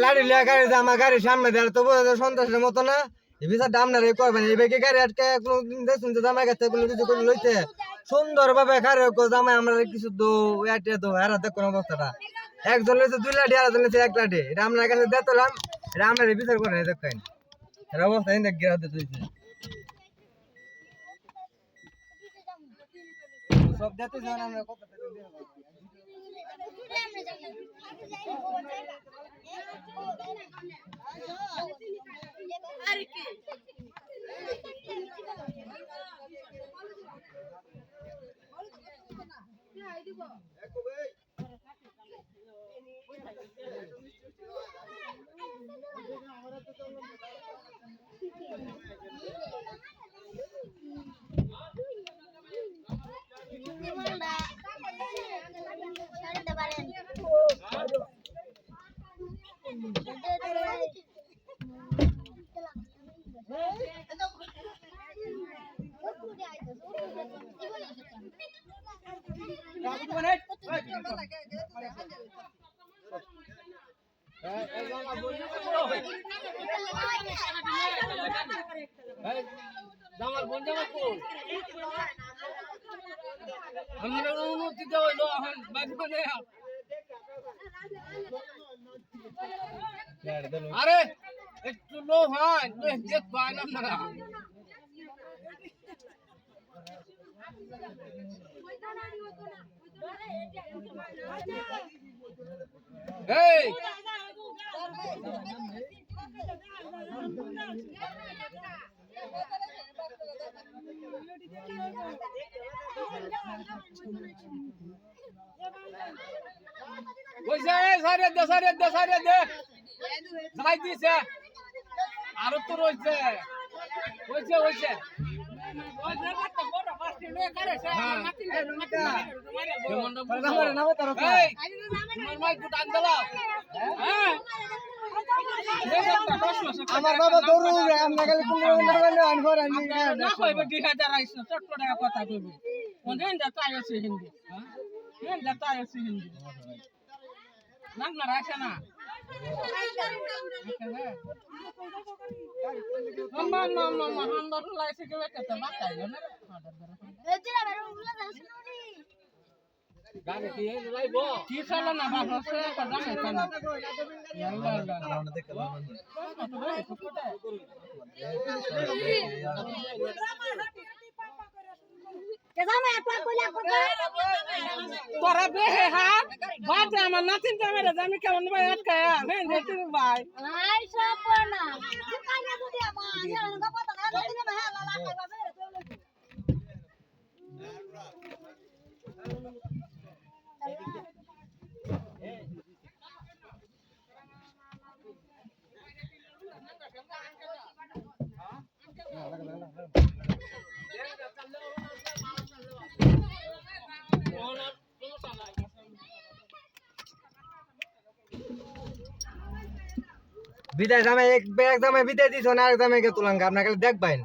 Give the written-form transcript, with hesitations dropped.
লাড়ি লিয়া গাড়ি আমার গাড়ির সামনে দেয় তবু সন্ত্রাসের মতো না বিচার দাম না রে করবেন এই বেগে গাড়ি আটকে কোনদিন দেখুন যে জামাই কাছে কোনো কিছু করে লইতে সুন্দর ভাবে গাড়ি জামাই আমরা কিছু দো এটে দো এরা দেখুন অবস্থাটা একজন লইছে 2 লাঠি আর একজন লইছে 1 লাঠি এটা আপনার কাছে দেখলাম এটা আমরা বিচার করে দেখেন এর অবস্থা ইন্দে গিরা দিতে হইছে সব দেখতে যান আমরা কত টাকা দিয়ে আরে কি জামাল বোন জামাল কোন আমরা অনুমতি দেওয়া হলো এখন বাড়ি করে আরে একটু লো হয় দেখ পায় না আপনারা এই কইছে সারে দে যাই দিছে আর তো রইছে কইছে কইছে ওই জায়গাটা বড় পাঁচটি লয়ে করে সে মাটি না তার এই তোমার মাই গুটান দাও হ্যাঁ আমার বাবা দৌড়ে আমরা গেলে কোন আনবার আনি না কইবে 2000 আইছ চট্ট টাকা কথা কইবে কোন হিন্দা তাই আছে হিন্দি হ্যাঁ হিন্দা তাই আছে হিন্দি না রাখা না মামা হান্দার লাইছে কে কত বাতাই না গাড়ি কি লাইবো কি চলে না বাবা সে কথা না কানা আমরা দেখলাম তোরা বেহে হাত বাদ আমার নাতিন ক্যামেরা জানি কেমন ভাই আটকায়া হ্যাঁ দেখি ভাই আই সব না কানা যদি আমার না কথা না দিন ভাই আল্লাহ লাগাইবা বেরে চলে বিদায় জামাই এক জামাই বিদায় দিছ না আর জামাইকে তুলাঙ্গা আপনারা খালি দেখবেন